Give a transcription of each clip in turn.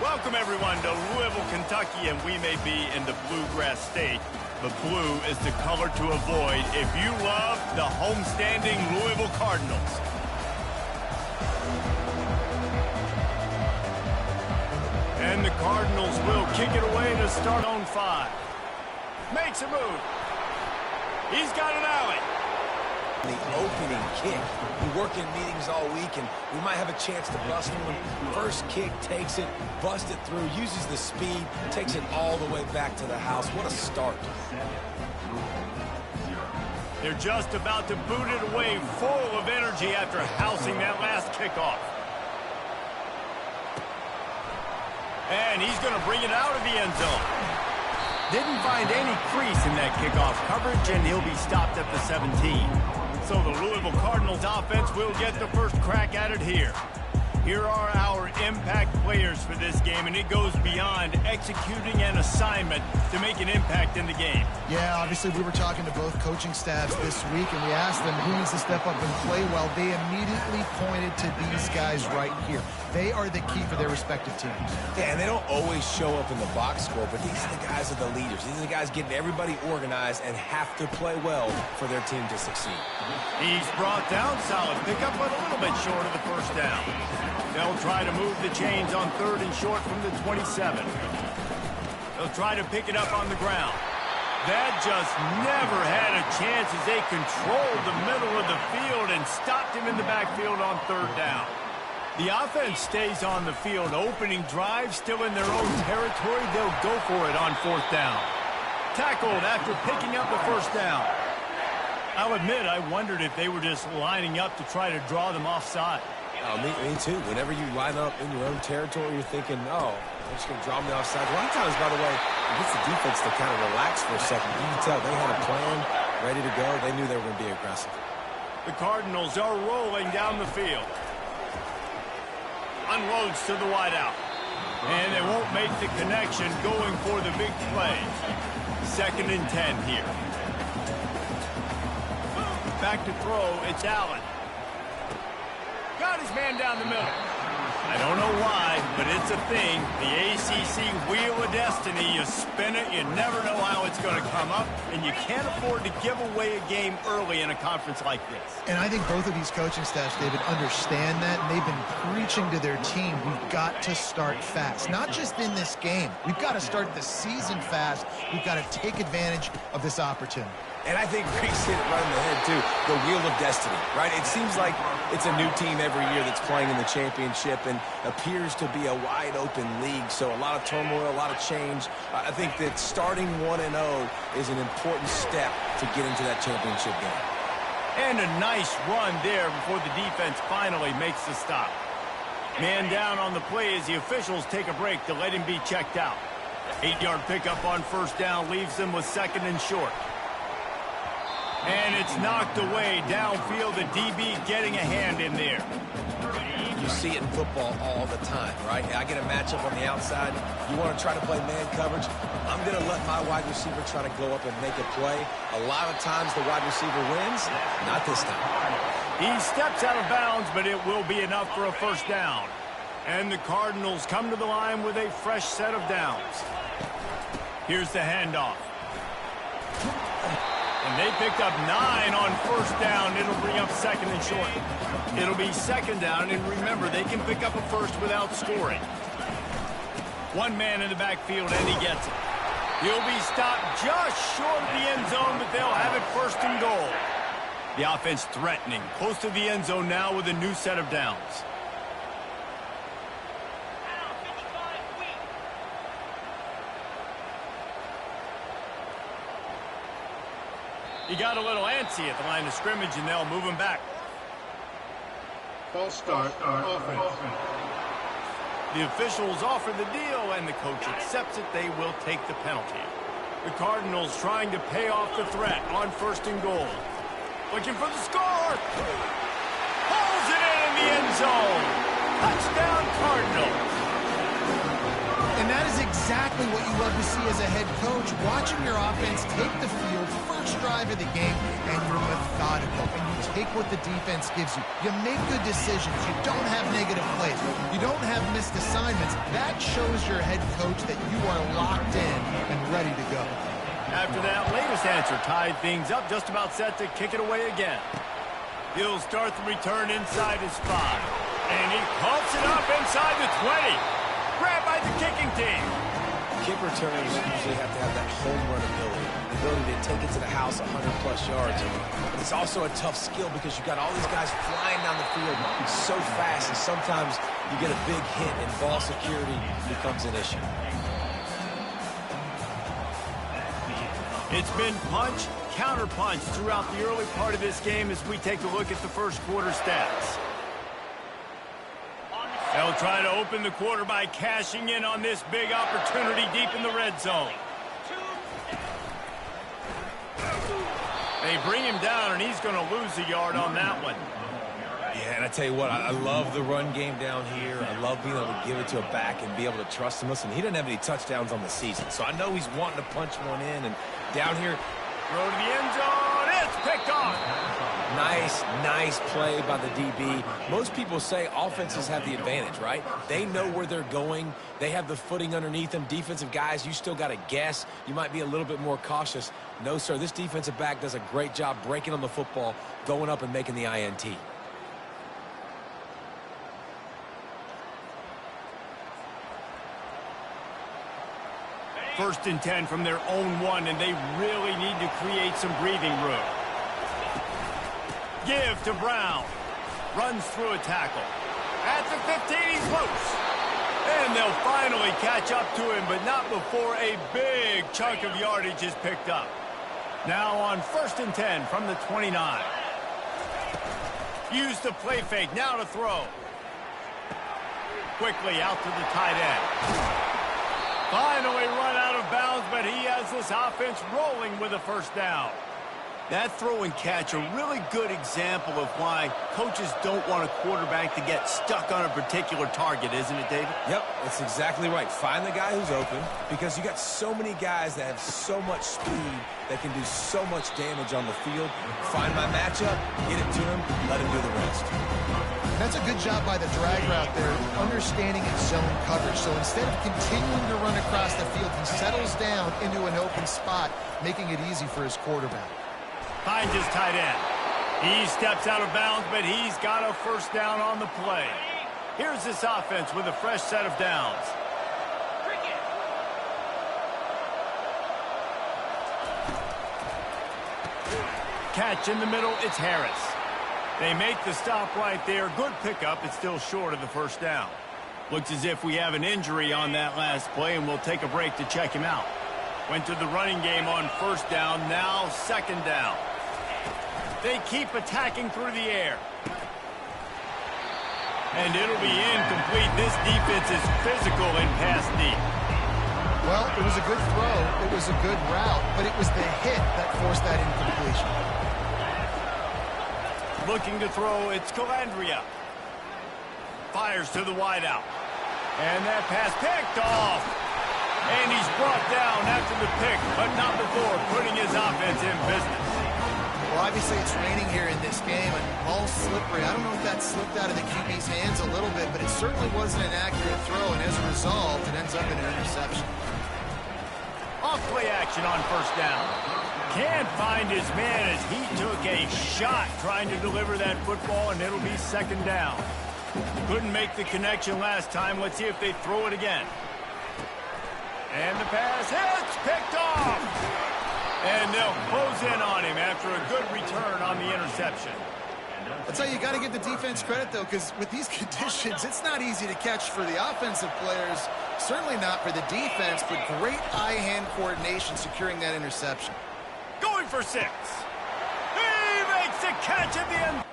Welcome, everyone, to Louisville, Kentucky, and we may be in the Bluegrass State, but blue is the color to avoid if you love the homestanding Louisville Cardinals. And the Cardinals will kick it away to start on 5. Makes a move. He's got an alley. The opening kick. We work in meetings all week, and we might have a chance to bust one. First kick, takes it, busts it through, uses the speed, takes it all the way back to the house. What a start. They're just about to boot it away, full of energy after housing that last kickoff. And he's going to bring it out of the end zone. Didn't find any crease in that kickoff coverage, and he'll be stopped at the 17. So the Louisville Cardinals offense will get the first crack at it here. Here are our impact players for this game, and it goes beyond executing an assignment to make an impact in the game. Yeah, obviously we were talking to both coaching staffs this week, and we asked them who needs to step up and play well. They immediately pointed to these guys right here. They are the key for their respective teams. Yeah, and they don't always show up in the box score, but these are the guys that are the leaders. These are the guys getting everybody organized and have to play well for their team to succeed. He's brought down, solid pickup, but a little bit short of the first down. They'll try to move the chains on 3rd and short from the 27. They'll try to pick it up on the ground. That just never had a chance as they controlled the middle of the field and stopped him in the backfield on 3rd down. The offense stays on the field. Opening drive, still in their own territory. They'll go for it on 4th down. Tackled after picking up the first down. I'll admit, I wondered if they were just lining up to try to draw them offside. Oh, me too. Whenever you line up in your own territory, you're thinking, oh, they're just going to draw me offside. A lot of times, by the way, it gets the defense to kind of relax for a second. You can tell they had a plan, ready to go. They knew they were going to be aggressive. The Cardinals are rolling down the field. Unloads to the wideout. And they won't make the connection going for the big play. 2nd and 10 here. Back to throw, it's Allen. Got his man down the middle. I don't know why, but it's a thing. The ACC Wheel of Destiny, you spin it, you never know how it's going to come up, and you can't afford to give away a game early in a conference like this. And I think both of these coaching staffs, David, understand that, and they've been preaching to their team, we've got to start fast. Not just in this game. We've got to start the season fast. We've got to take advantage of this opportunity. And I think Reese hit it right in the head, too. The Wheel of Destiny, right? It seems like it's a new team every year that's playing in the championship and appears to be a wide-open league. So a lot of turmoil, a lot of change. I think that starting 1-0 is an important step to get into that championship game. And a nice run there before the defense finally makes the stop. Man down on the play as the officials take a break to let him be checked out. 8-yard pickup on 1st down leaves them with 2nd and short. And it's knocked away downfield. The DB getting a hand in there. You see it in football all the time, right? I get a matchup on the outside. You want to try to play man coverage. I'm going to let my wide receiver try to go up and make a play. A lot of times the wide receiver wins. Not this time. He steps out of bounds, but it will be enough for a 1st down. And the Cardinals come to the line with a fresh set of downs. Here's the handoff. And they picked up 9 on 1st down. It'll bring up 2nd and short. It'll be 2nd down, and remember, they can pick up a first without scoring. One man in the backfield, and he gets it. He'll be stopped just short of the end zone, but they'll have it 1st and goal. The offense threatening, close to the end zone now with a new set of downs. He got a little antsy at the line of scrimmage, and they'll move him back. False start, offense. The officials offer the deal, and the coach accepts it. They will take the penalty. The Cardinals trying to pay off the threat on 1st and goal. Looking for the score. Pulls it in the end zone. Touchdown, Cardinals. And that is exactly what you love to see as a head coach, watching your offense take the field, first drive of the game, and you're methodical, and you take what the defense gives you. You make good decisions. You don't have negative plays. You don't have missed assignments. That shows your head coach that you are locked in and ready to go. After that latest answer tied things up, just about set to kick it away again. He'll start the return inside his 5. And he pumps it up inside the 20. Grabbed by the kicking team. Kick returners usually have to have that home run ability, the ability to take it to the house 100-plus yards. But it's also a tough skill because you've got all these guys flying down the field so fast, and sometimes you get a big hit and ball security becomes an issue. It's been punch, counter-punch throughout the early part of this game as we take a look at the first quarter stats. They'll try to open the quarter by cashing in on this big opportunity deep in the red zone. They bring him down, and he's going to lose a yard on that one. Yeah, and I tell you what, I love the run game down here. I love being able to give it to a back and be able to trust him. Listen, he didn't have any touchdowns on the season, so I know he's wanting to punch one in. And down here, throw to the end zone. It's picked off. Nice play by the DB. Most people say offenses have the advantage, right? They know where they're going. They have the footing underneath them. Defensive guys, you still got to guess. You might be a little bit more cautious. No, sir, this defensive back does a great job breaking on the football, going up and making the INT. First and 10 from their own 1, and they really need to create some breathing room. Give to Brown. Runs through a tackle. At the 15, he's loose. And they'll finally catch up to him, but not before a big chunk of yardage is picked up. Now on first and 10 from the 29. Use the play fake, now to throw. Quickly out to the tight end. Finally run out of bounds, but he has this offense rolling with a first down. That throw and catch, a really good example of why coaches don't want a quarterback to get stuck on a particular target, isn't it, David? Yep, that's exactly right. Find the guy who's open, because you got so many guys that have so much speed that can do so much damage on the field. Find my matchup, get it to him, let him do the rest. That's a good job by the drag route there, understanding its zone coverage. So instead of continuing to run across the field, he settles down into an open spot, making it easy for his quarterback. Finds his tight end. He steps out of bounds, but he's got a first down on the play. Here's this offense with a fresh set of downs. Catch in the middle, it's Harris. They make the stop right there. Good pickup. It's still short of the first down. Looks as if we have an injury on that last play, and we'll take a break to check him out. Went to the running game on first down, now second down. They keep attacking through the air. And it'll be incomplete. This defense is physical and pass deep. Well, it was a good throw. It was a good route, but it was the hit that forced that incompletion. Looking to throw, it's Calandria. Fires to the wideout. And that pass picked off. And he's brought down after the pick, but not before putting his offense in business. Well, obviously it's raining here in this game, and ball's slippery. I don't know if that slipped out of the QB's hands a little bit, but it certainly wasn't an accurate throw, and as a result, it ends up in an interception. Off play action on first down. Can't find his man as he took a shot trying to deliver that football, and it'll be second down. Couldn't make the connection last time. Let's see if they throw it again. And the pass hits, picked off. And they'll close in on him after a good return on the interception. That's how you got to give the defense credit, though, because with these conditions, it's not easy to catch for the offensive players, certainly not for the defense, but great eye-hand coordination securing that interception. Going for 6. He makes the catch at the end.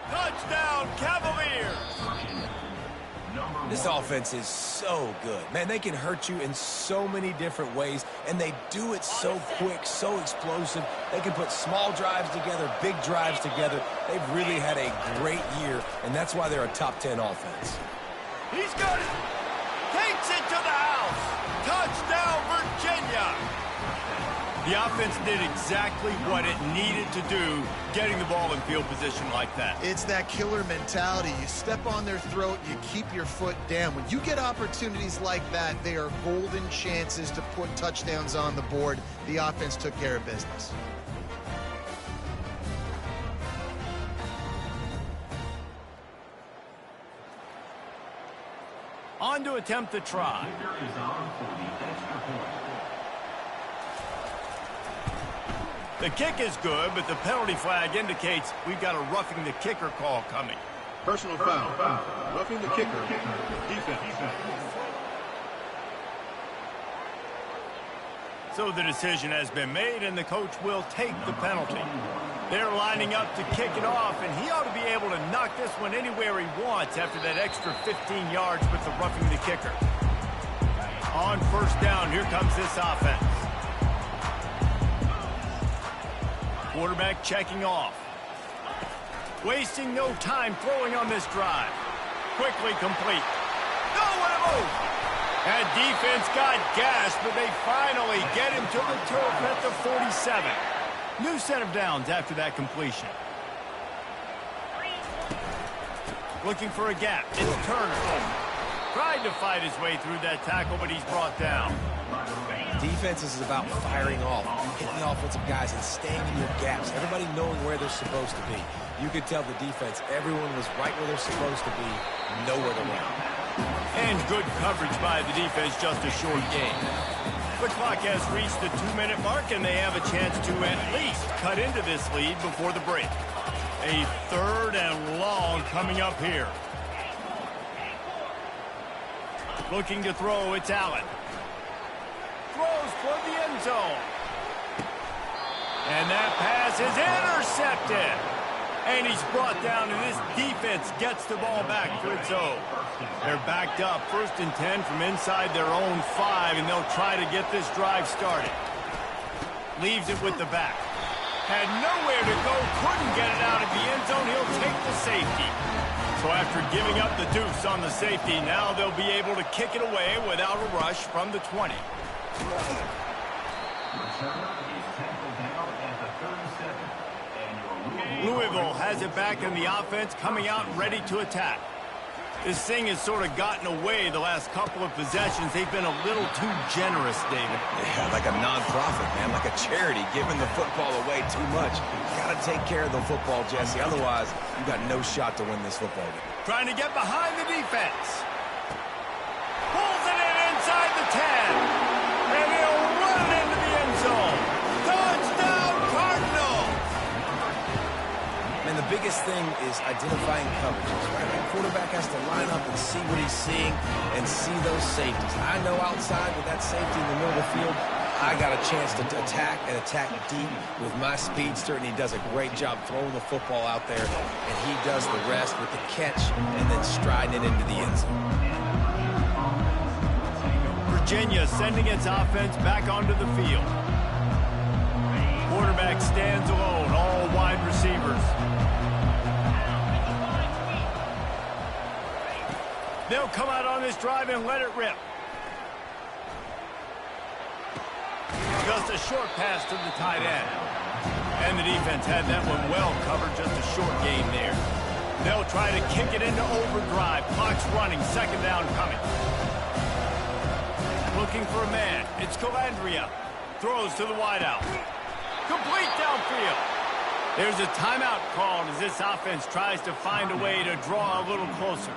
Touchdown, Cavaliers! Number This offense is so good. Man, they can hurt you in so many different ways, and they do it so quick, so explosive. They can put small drives together, big drives together. They've really had a great year, and that's why they're a top 10 offense. He's got it. Takes it to the house. Touchdown, Virginia. The offense did exactly what it needed to do, getting the ball in field position like that. It's that killer mentality. You step on their throat, you keep your foot down. When you get opportunities like that, they are golden chances to put touchdowns on the board. The offense took care of business. On to attempt the try. The kick is good, but the penalty flag indicates we've got a roughing the kicker call coming. Personal foul. Roughing the kicker. Defense. So the decision has been made, and the coach will take the penalty. They're lining up to kick it off, and he ought to be able to knock this one anywhere he wants after that extra 15 yards with the roughing the kicker. On first down, here comes this offense. Quarterback checking off. Wasting no time throwing on this drive. Quickly complete. No, what a move! That defense got gassed, but they finally get him to the turf at the 47. New set of downs after that completion. Looking for a gap. It's Turner. Tried to fight his way through that tackle, but he's brought down. Defense is about firing off, hitting the offensive guys, and staying in your gaps. Everybody knowing where they're supposed to be. You could tell the defense, everyone was right where they're supposed to be, nowhere to run. And good coverage by the defense, just a short game. The clock has reached the 2-minute mark, and they have a chance to at least cut into this lead before the break. A 3rd and long coming up here. Looking to throw, it's Allen. Throws toward the end zone. And that pass is intercepted. And he's brought down, and this defense gets the ball back to its own. They're backed up, 1st and 10 from inside their own 5, and they'll try to get this drive started. Leaves it with the back. Had nowhere to go, couldn't get it out of the end zone. He'll take the safety. So after giving up the deuce on the safety, now they'll be able to kick it away without a rush from the 20. Louisville has it back in the offense, coming out ready to attack. This thing has sort of gotten away the last couple of possessions. They've been a little too generous, David. Yeah, like a nonprofit, man, like a charity, giving the football away too much. You got to take care of the football, Jesse. Otherwise, you got no shot to win this football game. Trying to get behind the defense. Pulls it in inside the 10. And he'll run it into the end zone. Touchdown, Cardinals! Man, the biggest thing is identifying coverages, right? The quarterback has to line up and see what he's seeing and see those safeties. I know outside with that safety in the middle of the field, I got a chance to attack and attack deep with my speedster, and he does a great job throwing the football out there, and he does the rest with the catch and then striding it into the end zone. Virginia sending its offense back onto the field. Quarterback stands alone, all wide receivers. They'll come out on this drive and let it rip. Just a short pass to the tight end. And the defense had that one well covered, just a short gain there. They'll try to kick it into overdrive. Clock's running, 2nd down coming. Looking for a man. It's Calandria. Throws to the wideout. Complete downfield. There's a timeout called as this offense tries to find a way to draw a little closer.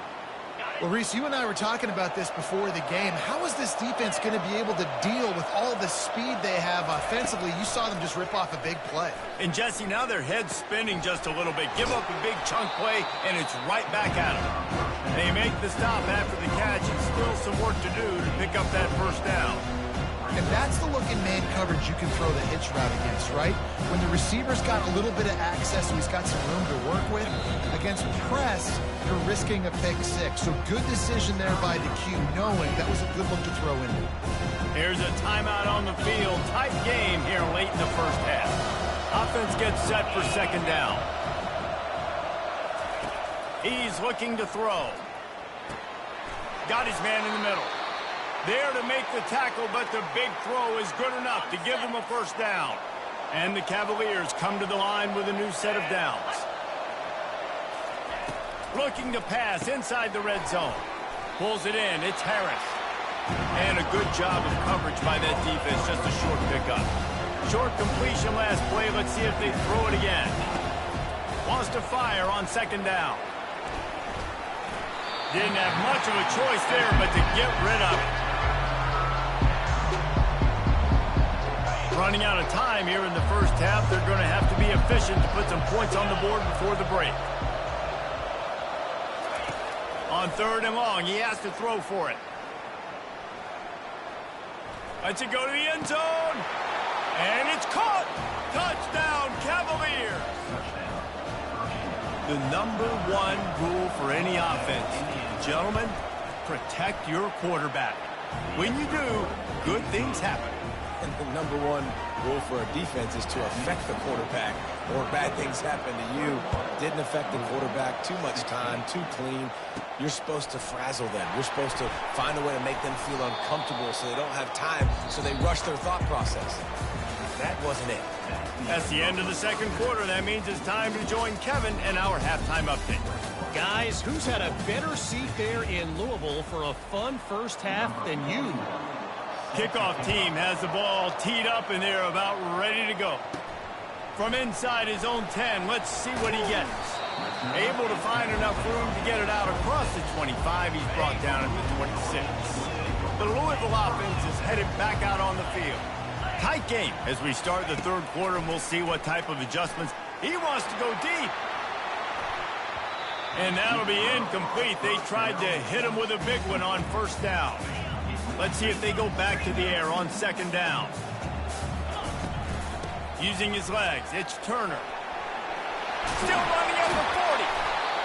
Well, Reese, you and I were talking about this before the game. How is this defense going to be able to deal with all the speed they have offensively? You saw them just rip off a big play. And, Jesse, now their head's spinning just a little bit. Give up a big chunk play, and it's right back at them. They make the stop after the catch, and still some work to do to pick up that 1st down. And that's the look in man coverage you can throw the hitch route against, right? When the receiver's got a little bit of access, so he's got some room to work with. Against press, you're risking a pick six. So good decision there by the Q, knowing that was a good look to throw in there. Here's a timeout on the field. Tight game here late in the first half. Offense gets set for second down. He's looking to throw. Got his man in the middle. There to make the tackle, but the big throw is good enough to give him a first down. And the Cavaliers come to the line with a new set of downs. Looking to pass inside the red zone. Pulls it in. It's Harris. And a good job of coverage by that defense. Just a short pickup. Short completion last play. Let's see if they throw it again. Wants to fire on second down. Didn't have much of a choice there, but to get rid of it. Running out of time here in the first half. They're going to have to be efficient to put some points on the board before the break. On third and long, he has to throw for it. Lets it go to the end zone. And it's caught. Touchdown, Cavaliers. The #1 rule for any offense, gentlemen, protect your quarterback. When you do, good things happen. And the #1 rule for a defense is to affect the quarterback, or bad things happen to you. Didn't affect the quarterback. Too much time, too clean. You're supposed to frazzle them. You're supposed to find a way to make them feel uncomfortable so they don't have time, so they rush their thought process. That wasn't it. That's the end of the second quarter. That means it's time to join Kevin and our halftime update. Guys, who's had a better seat there in Louisville for a fun first half than you? Kickoff team has the ball teed up and they're about ready to go. From inside his own 10, let's see what he gets. Able to find enough room to get it out across the 25. He's brought down at the 26. The Louisville offense is headed back out on the field. Tight game as we start the third quarter, and we'll see what type of adjustments. He wants to go deep. And that'll be incomplete. They tried to hit him with a big one on first down. Let's see if they go back to the air on second down. Using his legs, it's Turner. Still running at the 40.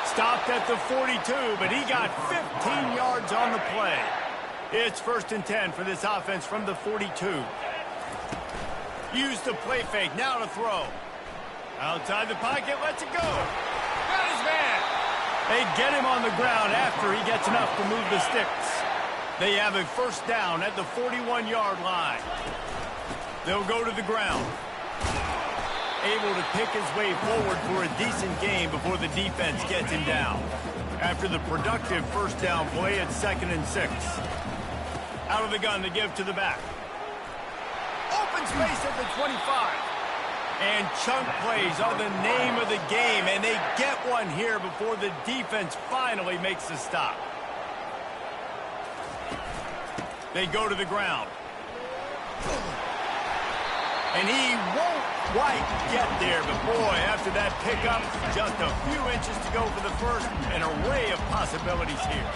Stopped at the 42, but he got 15 yards on the play. It's 1st and 10 for this offense from the 42. Use the play fake, now to throw. Outside the pocket, lets it go. Got his man. They get him on the ground after he gets enough to move the sticks. They have a first down at the 41-yard line. They'll go to the ground. Able to pick his way forward for a decent game before the defense gets him down. After the productive first down play, it's 2nd and 6. Out of the gun to give to the back. Open space at the 25. And chunk plays are the name of the game, and they get one here before the defense finally makes the stop. They go to the ground. And he won't quite get there, but boy, after that pickup, just a few inches to go for the first. An array of possibilities here.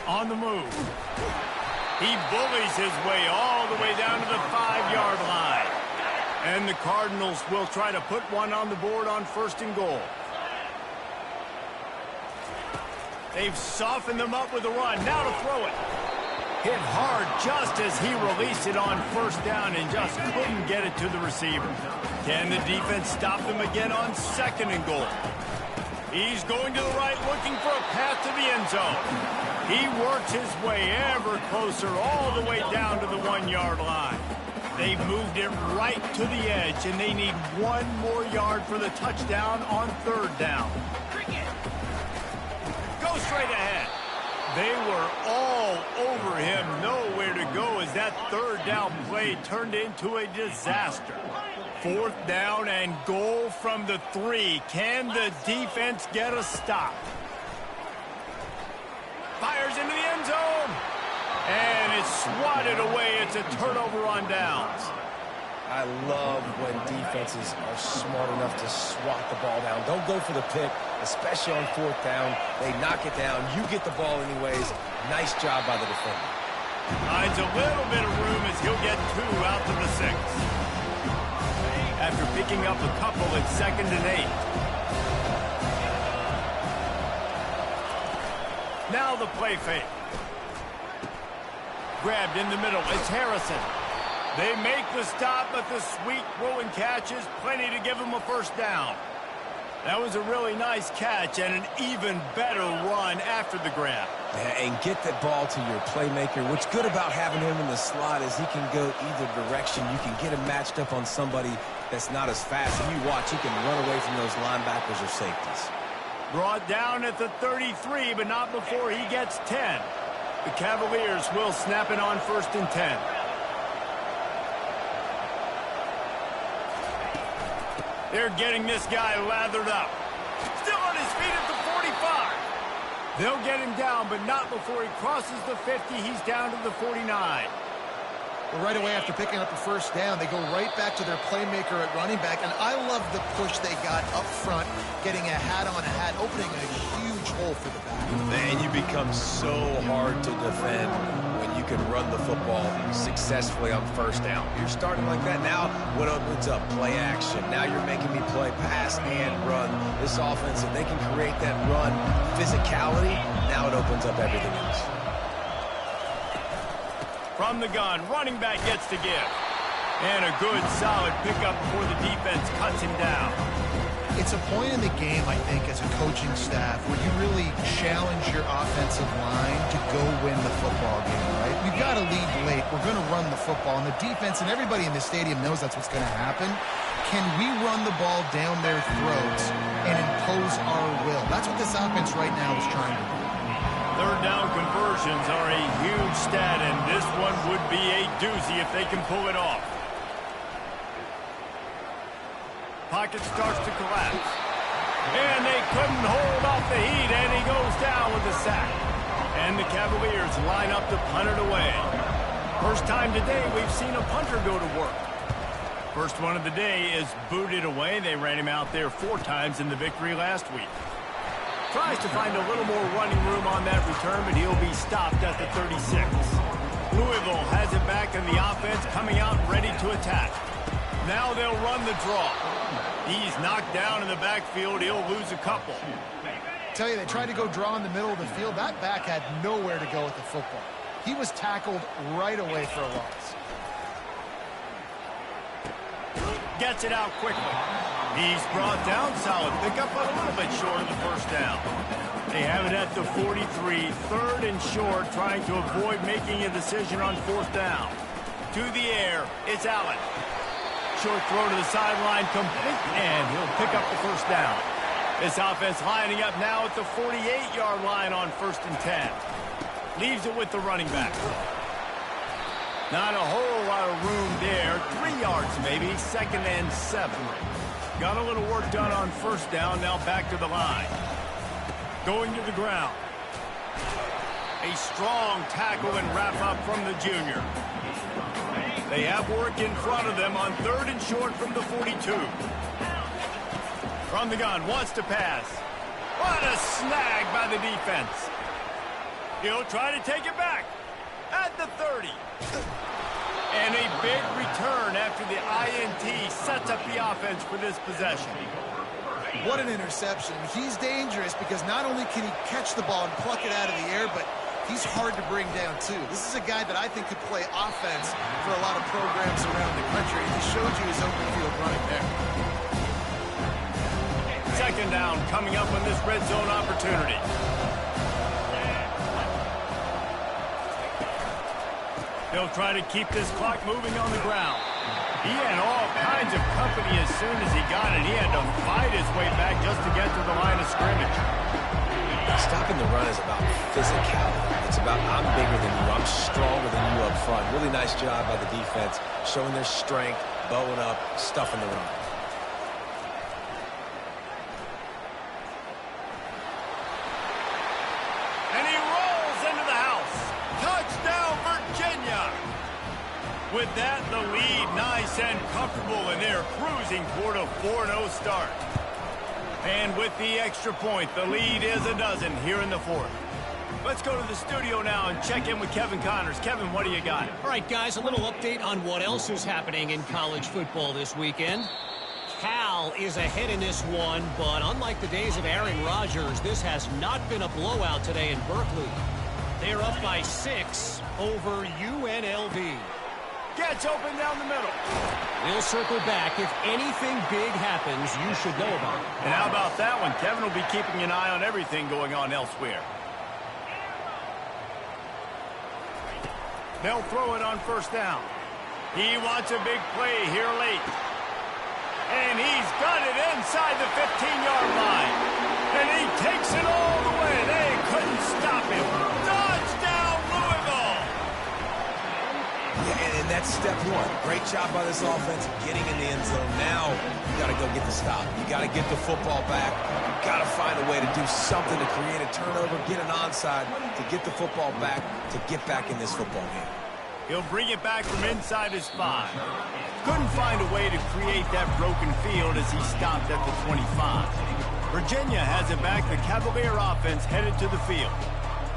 On the move. He bullies his way all the way down to the 5-yard line. And the Cardinals will try to put one on the board on 1st and goal. They've softened them up with a run. Now to throw it. Hit hard just as he released it on first down and just couldn't get it to the receiver. Can the defense stop them again on 2nd and goal? He's going to the right, looking for a path to the end zone. He works his way ever closer all the way down to the 1-yard line. They've moved it right to the edge, and they need 1 more yard for the touchdown on 3rd down. Go straight ahead. They were all over him, nowhere to go as that 3rd down play turned into a disaster. 4th down and goal from the 3. Can the defense get a stop? Fires into the end zone. And it's swatted away. It's a turnover on downs. I love when defenses are smart enough to swat the ball down. Don't go for the pick, especially on 4th down. They knock it down. You get the ball anyways. Nice job by the defender. Finds a little bit of room as he'll get 2 out to the 6. After picking up a couple at 2nd and 8. Now the play fake. Grabbed in the middle. It's Harrison. They make the stop, but the sweet throw-and catch is plenty to give him a 1st down. That was a really nice catch and an even better run after the grab. Yeah, and get that ball to your playmaker. What's good about having him in the slot is he can go either direction. You can get him matched up on somebody that's not as fast. And you watch, he can run away from those linebackers or safeties. Brought down at the 33, but not before he gets 10. The Cavaliers will snap it on 1st and 10. They're getting this guy lathered up. Still on his feet at the 45. They'll get him down, but not before he crosses the 50. He's down to the 49. Well, right away after picking up a 1st down, they go right back to their playmaker at running back, and I love the push they got up front, getting a hat on a hat, opening a huge hole for the back. Man, you become so hard to defend when you can run the football successfully on 1st down. You're starting like that now. What opens up? Play action. Now you're making me play pass and run. This offense, if they can create that run physicality, now it opens up everything else. From the gun, running back gets to give. And a good, solid pickup before the defense cuts him down. It's a point in the game, I think, as a coaching staff where you really challenge your offensive line to go win the football game, right? We've got to lead late. We're going to run the football. And the defense and everybody in the stadium knows that's what's going to happen. Can we run the ball down their throats and impose our will? That's what this offense right now is trying to do. 3rd down conversions are a huge stat, and this one would be a doozy if they can pull it off. Pocket starts to collapse. And they couldn't hold off the heat, and he goes down with a sack. And the Cavaliers line up to punt it away. First time today we've seen a punter go to work. First one of the day is booted away. They ran him out there 4 times in the victory last week. Tries to find a little more running room on that return, but he'll be stopped at the 36. Louisville has it back in the offense, coming out ready to attack. Now they'll run the draw. He's knocked down in the backfield. He'll lose a couple. Tell you, they tried to go draw in the middle of the field. That back had nowhere to go with the football. He was tackled right away for a loss. Gets it out quickly. He's brought down, solid pickup, but a little bit short of the 1st down. They have it at the 43, 3rd and short, trying to avoid making a decision on 4th down. To the air, it's Allen. Short throw to the sideline, complete, and he'll pick up the 1st down. This offense lining up now at the 48-yard line on 1st and 10. Leaves it with the running back. Not a whole lot of room there. 3 yards maybe, 2nd and 7. Got a little work done on 1st down, now back to the line. Going to the ground. A strong tackle and wrap up from the junior. They have work in front of them on 3rd and short from the 42. From the gun, wants to pass. What a snag by the defense. He'll try to take it back at the 30. And a big return after the INT sets up the offense for this possession. What an interception. He's dangerous because not only can he catch the ball and pluck it out of the air, but he's hard to bring down, too. This is a guy that I think could play offense for a lot of programs around the country. He showed you his open field running there. 2nd down coming up on this red zone opportunity. They'll try to keep this clock moving on the ground. He had all kinds of company as soon as he got it. He had to fight his way back just to get to the line of scrimmage. Stopping the run is about physicality. It's about I'm bigger than you, I'm stronger than you up front. Really nice job by the defense, showing their strength, bowing up, stuffing the run. And he rolls into the house. Touchdown, Virginia! With that, the lead nice comfortable, and they're cruising toward a 4-0 start. And with the extra point, the lead is a dozen here in the fourth. Let's go to the studio now and check in with Kevin Connors. Kevin, what do you got? All right, guys, a little update on what else is happening in college football this weekend. Cal is ahead in this one, but unlike the days of Aaron Rodgers, this has not been a blowout today in Berkeley. They're up by 6 over UNLV. Gets open down the middle. We'll circle back. If anything big happens, you should know about it. And how about that one? Kevin will be keeping an eye on everything going on elsewhere. They'll throw it on first down. He wants a big play here late. And he's got it inside the 15-yard line. And he takes it all the way. They couldn't stop him. Touchdown, Louisville! Yeah, and that's step one. Great job by this offense getting in the end zone. Now you got to go get the stop. You got to get the football back. You got to find a way to do something to create a turnover, get an onside, to get the football back, to get back in this football game. He'll bring it back from inside his 5. Couldn't find a way to create that broken field as he stopped at the 25. Virginia has it back. The Cavalier offense headed to the field.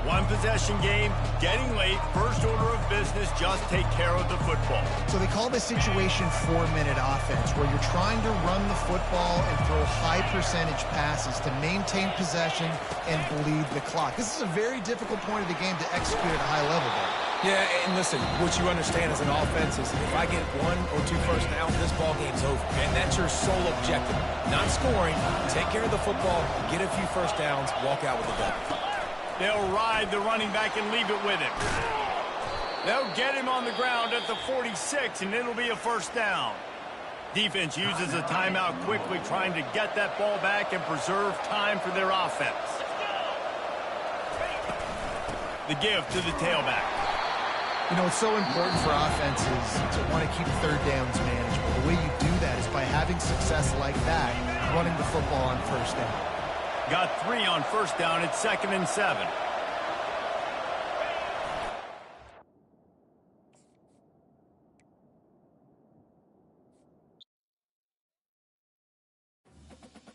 One possession game, getting late, first order of business, just take care of the football. So they call this situation 4-minute offense, where you're trying to run the football and throw high percentage passes to maintain possession and bleed the clock. This is a very difficult point of the game to execute at a high level there. Yeah, and listen, what you understand as an offense is if I get 1 or 2 first downs, this ball game's over. And that's your sole objective. Not scoring, take care of the football, get a few first downs, walk out with a W. They'll ride the running back and leave it with him. They'll get him on the ground at the 46, and it'll be a first down. Defense uses a timeout quickly, trying to get that ball back and preserve time for their offense. The give to the tailback. You know, it's so important for offenses to want to keep third downs manageable. The way you do that is by having success like that, running the football on first down. Got 3 on first down. It's 2nd and 7.